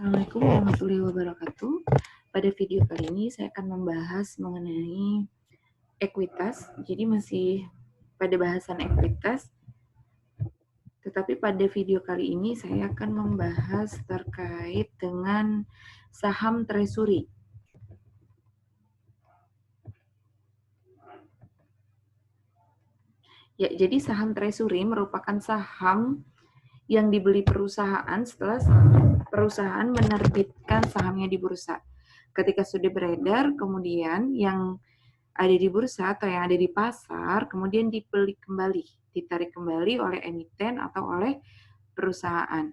Assalamualaikum warahmatullahi wabarakatuh. Pada video kali ini saya akan membahas mengenai ekuitas. Jadi masih pada bahasan ekuitas, tetapi pada video kali ini saya akan membahas terkait dengan saham treasury. Ya, jadi saham treasury merupakan saham yang dibeli perusahaan setelah perusahaan menerbitkan sahamnya di bursa. Ketika sudah beredar, kemudian yang ada di bursa atau yang ada di pasar, kemudian dibeli kembali, ditarik kembali oleh emiten atau oleh perusahaan.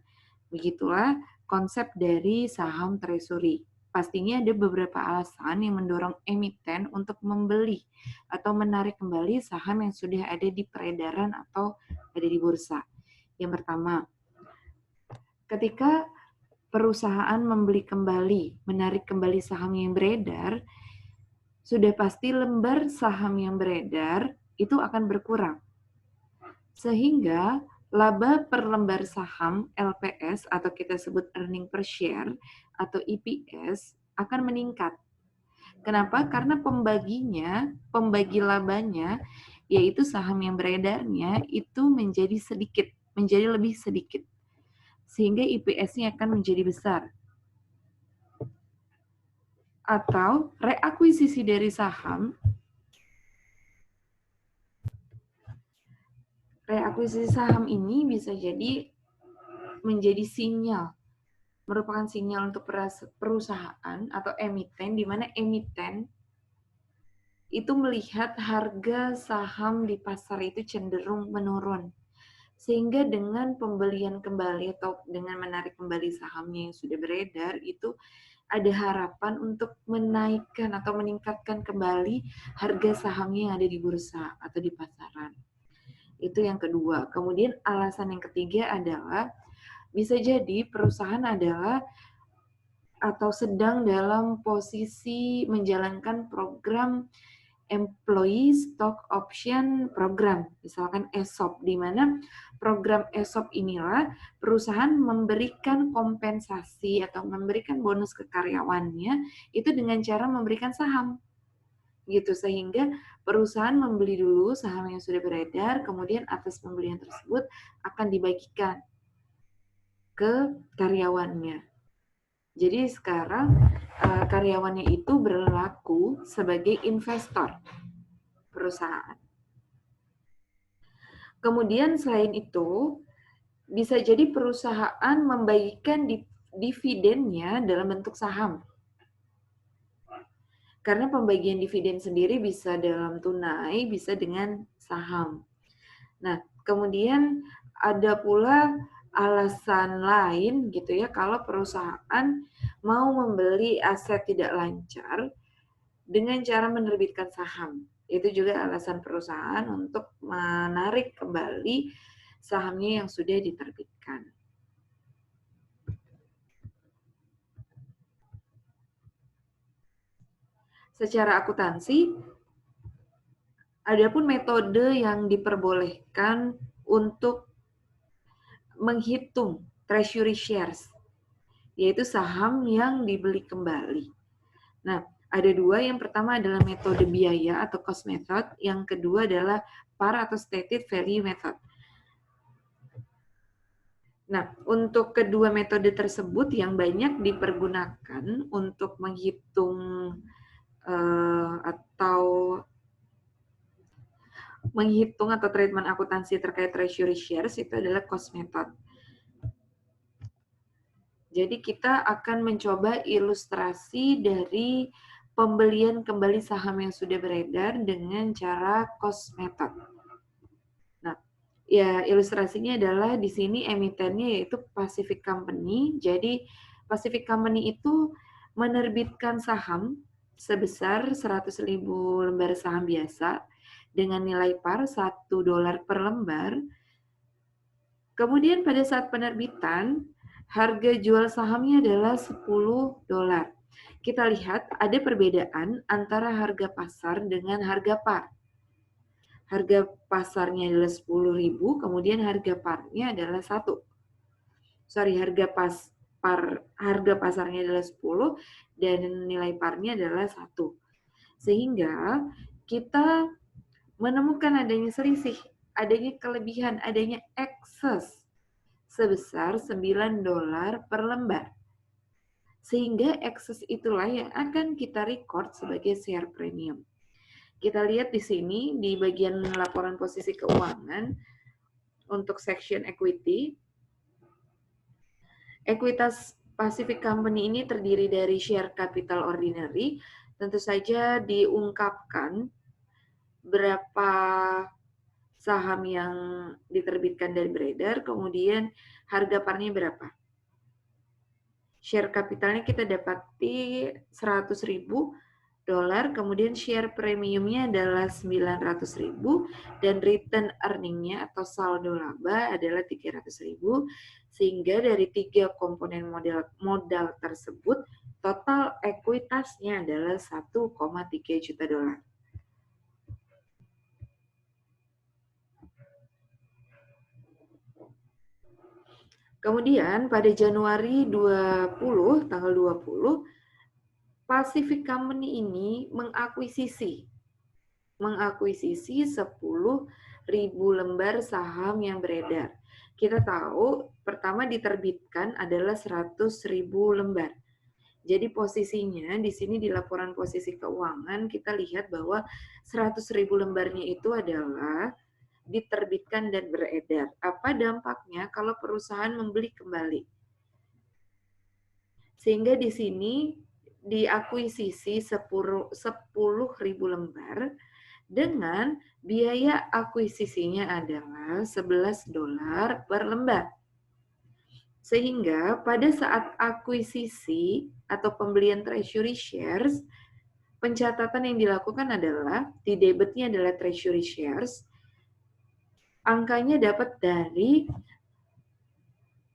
Begitulah konsep dari saham treasury. Pastinya ada beberapa alasan yang mendorong emiten untuk membeli atau menarik kembali saham yang sudah ada di peredaran atau ada di bursa. Yang pertama, ketika perusahaan membeli kembali, menarik kembali saham yang beredar, sudah pasti lembar saham yang beredar itu akan berkurang. Sehingga laba per lembar saham LPS atau kita sebut earning per share atau EPS akan meningkat. Kenapa? Karena pembagi labanya, yaitu saham yang beredarnya itu menjadi sedikit, menjadi lebih sedikit. Sehingga EPS-nya akan menjadi besar. Atau reakuisisi dari saham, reakuisisi saham ini bisa jadi menjadi sinyal, merupakan sinyal untuk perusahaan atau emiten, di mana emiten itu melihat harga saham di pasar itu cenderung menurun. Sehingga dengan pembelian kembali atau dengan menarik kembali sahamnya yang sudah beredar, itu ada harapan untuk menaikkan atau meningkatkan kembali harga sahamnya yang ada di bursa atau di pasaran. Itu yang kedua. Kemudian alasan yang ketiga adalah bisa jadi perusahaan adalah atau sedang dalam posisi menjalankan program Employee Stock Option Program, misalkan ESOP, di mana program ESOP inilah perusahaan memberikan kompensasi atau memberikan bonus ke karyawannya itu dengan cara memberikan saham. Gitu, sehingga perusahaan membeli dulu saham yang sudah beredar, kemudian atas pembelian tersebut akan dibagikan ke karyawannya. Jadi sekarang karyawannya itu berlaku sebagai investor perusahaan. Kemudian selain itu, bisa jadi perusahaan membagikan dividennya dalam bentuk saham. Karena pembagian dividen sendiri bisa dalam tunai, bisa dengan saham. Nah, kemudian ada pula alasan lain gitu ya, kalau perusahaan mau membeli aset tidak lancar dengan cara menerbitkan saham. Itu juga alasan perusahaan untuk menarik kembali sahamnya yang sudah diterbitkan. Secara akuntansi, adapun metode yang diperbolehkan untuk menghitung treasury shares, yaitu saham yang dibeli kembali. Nah, ada dua. Yang pertama adalah metode biaya atau cost method. Yang kedua adalah PAR atau stated value method. Nah, untuk kedua metode tersebut yang banyak dipergunakan untuk menghitung atau treatment akuntansi terkait treasury shares itu adalah cost method. Jadi kita akan mencoba ilustrasi dari pembelian kembali saham yang sudah beredar dengan cara cost method. Nah, ya ilustrasinya adalah di sini emitennya yaitu Pacific Company. Jadi Pacific Company itu menerbitkan saham sebesar 100.000 lembar saham biasa dengan nilai par $1 per lembar. Kemudian pada saat penerbitan, harga jual sahamnya adalah $10. Kita lihat ada perbedaan antara harga pasar dengan harga par. Harga pasarnya adalah 10.000, kemudian harga parnya adalah harga harga pasarnya adalah 10 dan nilai parnya adalah 1. Sehingga kita menemukan adanya selisih, adanya kelebihan, adanya excess sebesar $9 per lembar. Sehingga excess itulah yang akan kita record sebagai share premium. Kita lihat di sini di bagian laporan posisi keuangan untuk section equity. Ekuitas Pacific Company ini terdiri dari share capital ordinary. Tentu saja diungkapkan berapa saham yang diterbitkan dan beredar, kemudian harga parnya berapa. Share capitalnya kita dapati $100.000, kemudian share premiumnya adalah $900.000, dan return earning-nya atau saldo laba adalah $300.000, sehingga dari 3 komponen modal tersebut, total ekuitasnya adalah $1,3 juta. Kemudian pada Januari 20, tanggal 20, Pacific Company ini mengakuisisi 10.000 lembar saham yang beredar. Kita tahu pertama diterbitkan adalah 100.000 lembar. Jadi posisinya di sini di laporan posisi keuangan kita lihat bahwa 100.000 lembarnya itu adalah diterbitkan dan beredar. Apa dampaknya kalau perusahaan membeli kembali? Sehingga di sini diakuisisi 10.000 lembar dengan biaya akuisisinya adalah $11 per lembar. Sehingga pada saat akuisisi atau pembelian treasury shares, pencatatan yang dilakukan adalah di debitnya adalah treasury shares, angkanya dapat dari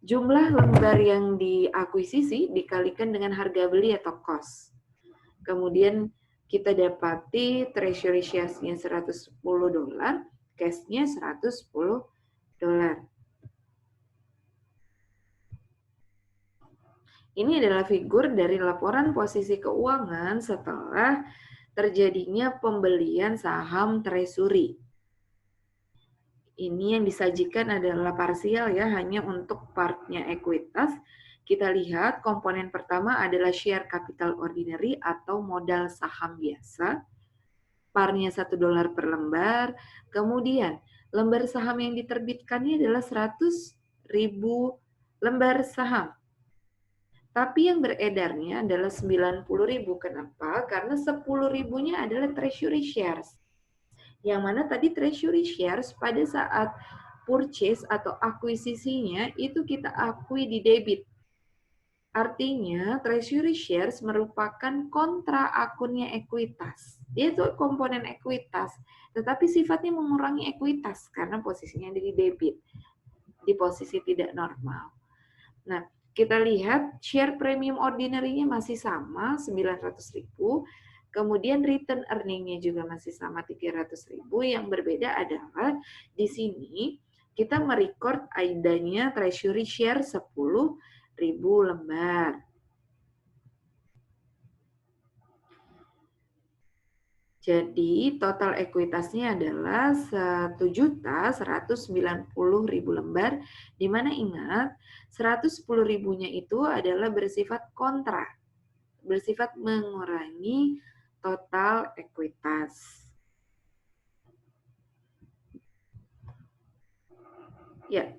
jumlah lembar yang diakuisisi dikalikan dengan harga beli atau cost. Kemudian kita dapati treasury shares-nya $110, cash-nya $110. Ini adalah figur dari laporan posisi keuangan setelah terjadinya pembelian saham treasury. Ini yang disajikan adalah parsial ya, hanya untuk partnya ekuitas. Kita lihat komponen pertama adalah share capital ordinary atau modal saham biasa. Parnya $1 per lembar. Kemudian lembar saham yang diterbitkannya adalah 100.000 lembar saham. Tapi yang beredarnya adalah 90.000. Kenapa? Karena 10.000-nya adalah treasury shares. Yang mana tadi treasury shares pada saat purchase atau akuisisinya itu kita akui di debit. Artinya treasury shares merupakan kontra akunnya ekuitas. Dia itu komponen ekuitas, tetapi sifatnya mengurangi ekuitas karena posisinya di debit, di posisi tidak normal. Nah, kita lihat share premium ordinary-nya masih sama, 900.000. Kemudian return earning-nya juga masih sama 300.000. Yang berbeda adalah di sini kita merecord adanya treasury share 10.000 lembar. Jadi total ekuitasnya adalah 1.190.000 lembar, di mana ingat 110.000-nya itu adalah bersifat kontra, bersifat mengurangi total ekuitas. Ya,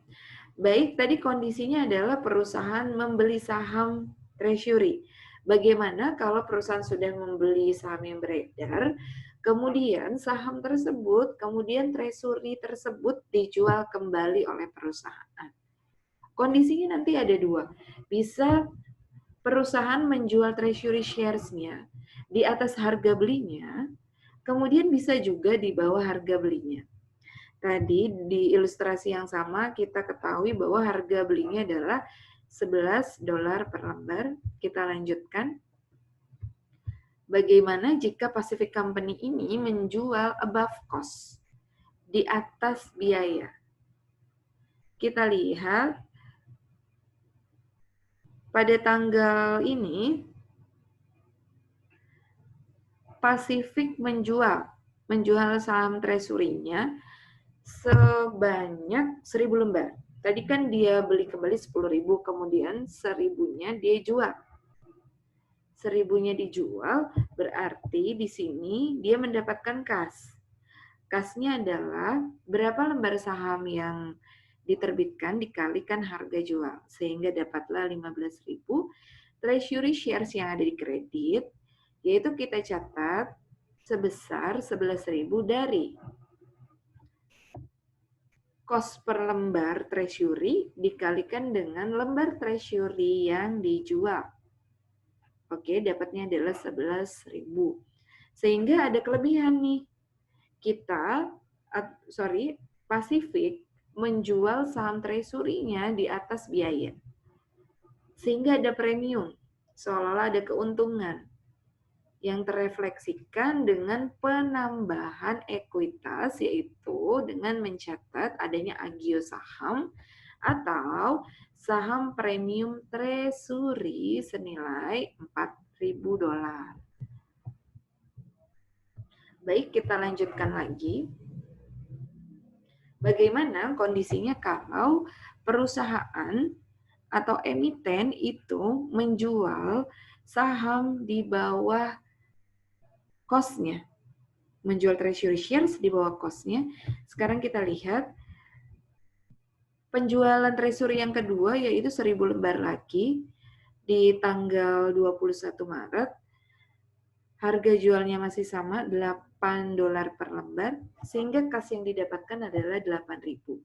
baik, tadi kondisinya adalah perusahaan membeli saham treasury. Bagaimana kalau perusahaan sudah membeli saham yang beredar, kemudian saham tersebut, kemudian treasury tersebut dijual kembali oleh perusahaan. Kondisinya nanti ada dua. Bisa perusahaan menjual treasury shares-nya di atas harga belinya, kemudian bisa juga di bawah harga belinya. Tadi di ilustrasi yang sama kita ketahui bahwa harga belinya adalah $11 per lembar. Kita lanjutkan. Bagaimana jika Pacific Company ini menjual above cost, di atas biaya? Kita lihat pada tanggal ini Pacific menjual saham treasury-nya sebanyak 1.000 lembar. Tadi kan dia beli kembali 10.000, kemudian 1.000-nya dia jual. 1.000-nya dijual, berarti di sini dia mendapatkan kas. Kasnya adalah berapa lembar saham yang diterbitkan dikalikan harga jual, sehingga dapatlah 15.000 treasury shares yang ada di kredit, yaitu kita catat sebesar 11.000 dari cost per lembar treasury dikalikan dengan lembar treasury yang dijual. Oke, dapatnya adalah 11.000. Sehingga ada kelebihan nih. Pacific menjual saham treasury-nya di atas biaya. Sehingga ada premium, seolah-olah ada keuntungan yang terrefleksikan dengan penambahan ekuitas, yaitu dengan mencatat adanya agio saham atau saham premium treasury senilai $4.000. Baik, kita lanjutkan lagi. Bagaimana kondisinya kalau perusahaan atau emiten itu menjual saham di bawah cost-nya, menjual treasury shares di bawah cost-nya. Sekarang kita lihat penjualan treasury yang kedua, yaitu 1.000 lembar lagi di tanggal 21 Maret. Harga jualnya masih sama, $8 per lembar, sehingga kas yang didapatkan adalah 8.000.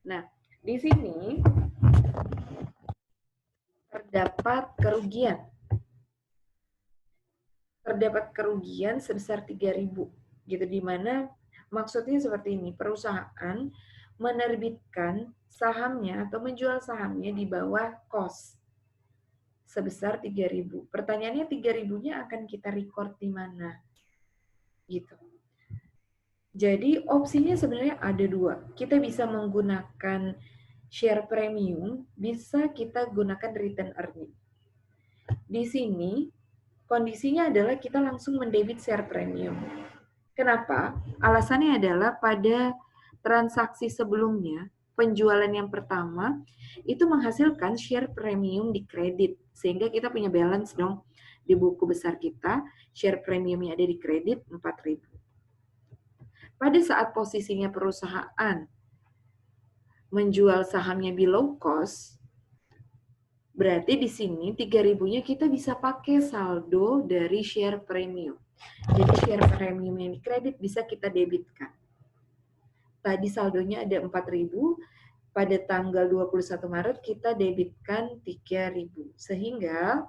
Nah, di sini terdapat kerugian sebesar 3.000, gitu, di mana maksudnya seperti ini, perusahaan menerbitkan sahamnya atau menjual sahamnya di bawah cost sebesar 3.000. Pertanyaannya 3.000-nya akan kita record di mana? Gitu. Jadi opsinya sebenarnya ada dua. Kita bisa menggunakan share premium, bisa kita gunakan return earning. Di sini kondisinya adalah kita langsung mendebit share premium. Kenapa? Alasannya adalah pada transaksi sebelumnya, penjualan yang pertama itu menghasilkan share premium di kredit, sehingga kita punya balance dong di buku besar kita, share premiumnya ada di kredit 4.000. Pada saat posisinya perusahaan menjual sahamnya below cost, berarti di sini 3.000-nya kita bisa pakai saldo dari share premium. Jadi share premium yang di kredit bisa kita debitkan. Tadi saldonya ada 4.000, pada tanggal 21 Maret kita debitkan 3.000. Sehingga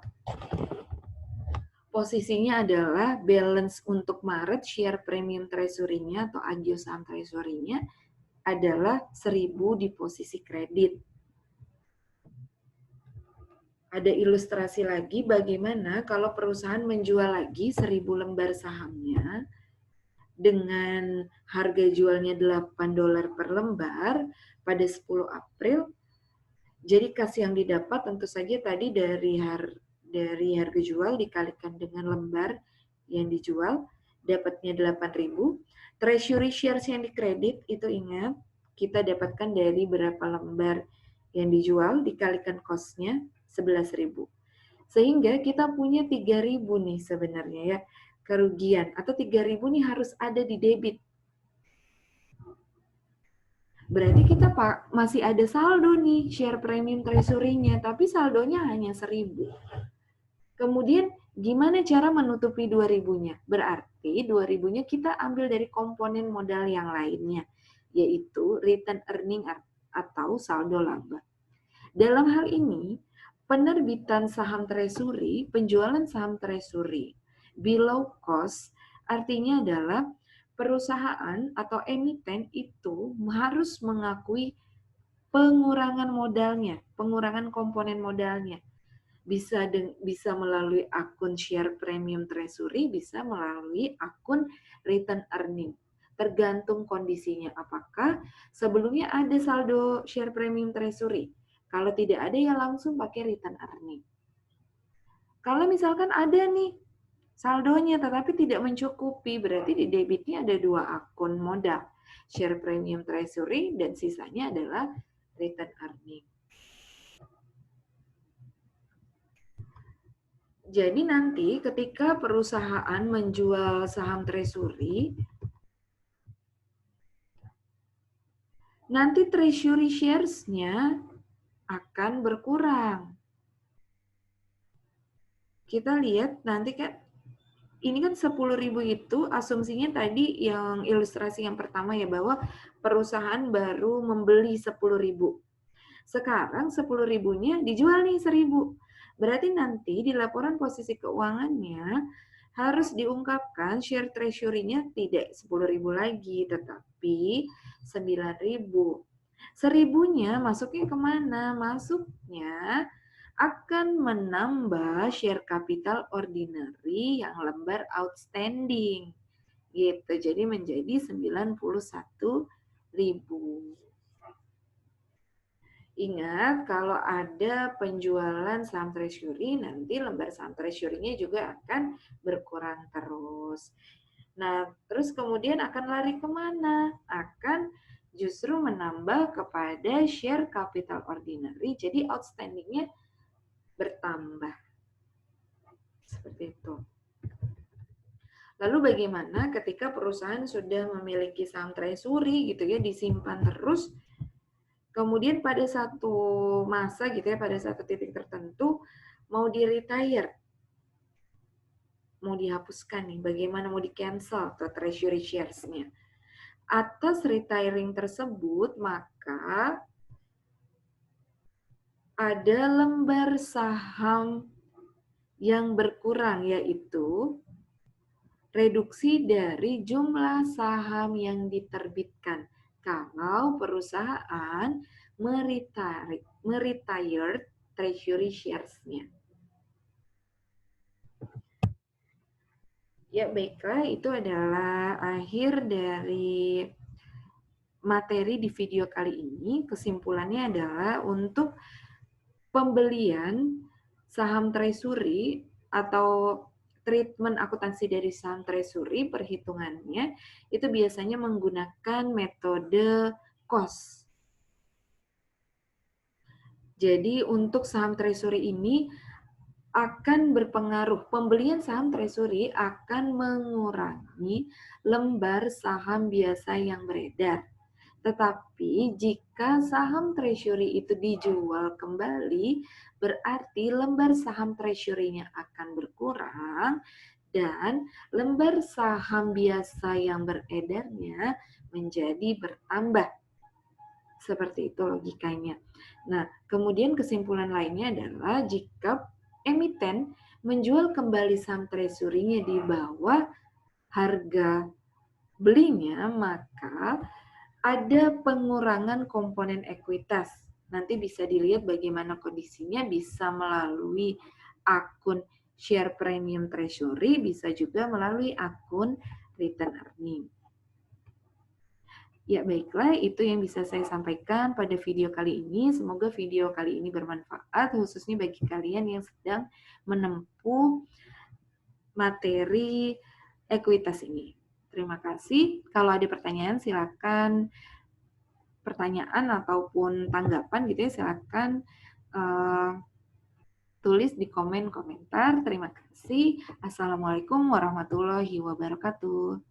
posisinya adalah balance untuk Maret share premium treasury-nya atau agio saham treasury-nya adalah 1.000 di posisi kredit. Ada ilustrasi lagi bagaimana kalau perusahaan menjual lagi 1.000 lembar sahamnya dengan harga jualnya $8 per lembar pada 10 April. Jadi kas yang didapat tentu saja tadi dari harga jual dikalikan dengan lembar yang dijual, dapatnya 8.000. Treasury shares yang dikredit itu ingat, kita dapatkan dari berapa lembar yang dijual dikalikan cost-nya 11.000. Sehingga kita punya 3.000 nih sebenarnya ya, kerugian, atau 3.000 nih harus ada di debit. Berarti kita masih ada saldo nih share premium treasury-nya, tapi saldonya hanya 1.000. Kemudian gimana cara menutupi 2.000-nya? Berarti 2.000-nya kita ambil dari komponen modal yang lainnya, yaitu return earning atau saldo laba. Dalam hal ini, penerbitan saham treasury, penjualan saham treasury below cost, artinya adalah perusahaan atau emiten itu harus mengakui pengurangan modalnya, pengurangan komponen modalnya. Bisa melalui akun share premium treasury, bisa melalui akun return earning. Tergantung kondisinya, apakah sebelumnya ada saldo share premium treasury. Kalau tidak ada ya langsung pakai return earning. Kalau misalkan ada nih saldonya tetapi tidak mencukupi, berarti di debitnya ada 2 akun modal, share premium treasury dan sisanya adalah return earning. Jadi nanti ketika perusahaan menjual saham treasury, nanti treasury shares-nya akan berkurang. Kita lihat nanti kan, ini kan 10.000 itu asumsinya tadi yang ilustrasi yang pertama ya, bahwa perusahaan baru membeli 10.000. Sekarang 10.000-nya dijual nih 1.000. Berarti nanti di laporan posisi keuangannya harus diungkapkan share treasury-nya tidak 10.000 lagi, tetapi 9.000. 1.000-nya masuknya kemana? Masuknya akan menambah share capital ordinary yang lembar outstanding. Gitu. Jadi menjadi 91.000. Ingat, kalau ada penjualan saham treasury, nanti lembar saham treasury-nya juga akan berkurang terus. Nah, terus kemudian akan lari kemana? Akan justru menambah kepada share capital ordinary, jadi outstanding-nya bertambah. Seperti itu. Lalu bagaimana ketika perusahaan sudah memiliki saham treasury gitu ya, disimpan terus, kemudian pada satu masa gitu ya, pada satu titik tertentu mau di-retire, mau dihapuskan nih, bagaimana mau di-cancel atau treasury shares-nya. Atas retiring tersebut, maka ada lembar saham yang berkurang, yaitu reduksi dari jumlah saham yang diterbitkan kalau perusahaan meretire treasury shares-nya. Ya, baiklah, itu adalah akhir dari materi di video kali ini. Kesimpulannya adalah untuk pembelian saham treasury atau treatment akuntansi dari saham treasury, perhitungannya itu biasanya menggunakan metode cost. Jadi untuk saham treasury ini akan berpengaruh, pembelian saham treasury akan mengurangi lembar saham biasa yang beredar. Tetapi jika saham treasury itu dijual kembali, berarti lembar saham treasury-nya akan berkurang dan lembar saham biasa yang beredarnya menjadi bertambah. Seperti itu logikanya. Nah, kemudian kesimpulan lainnya adalah jika emiten menjual kembali saham treasury-nya di bawah harga belinya, maka ada pengurangan komponen ekuitas. Nanti bisa dilihat bagaimana kondisinya, bisa melalui akun share premium treasury, bisa juga melalui akun return earning. Ya baiklah, itu yang bisa saya sampaikan pada video kali ini. Semoga video kali ini bermanfaat, khususnya bagi kalian yang sedang menempuh materi ekuitas ini. Terima kasih. Kalau ada pertanyaan, silakan pertanyaan ataupun tanggapan gitu ya, silakan tulis di komen komentar. Terima kasih. Assalamualaikum warahmatullahi wabarakatuh.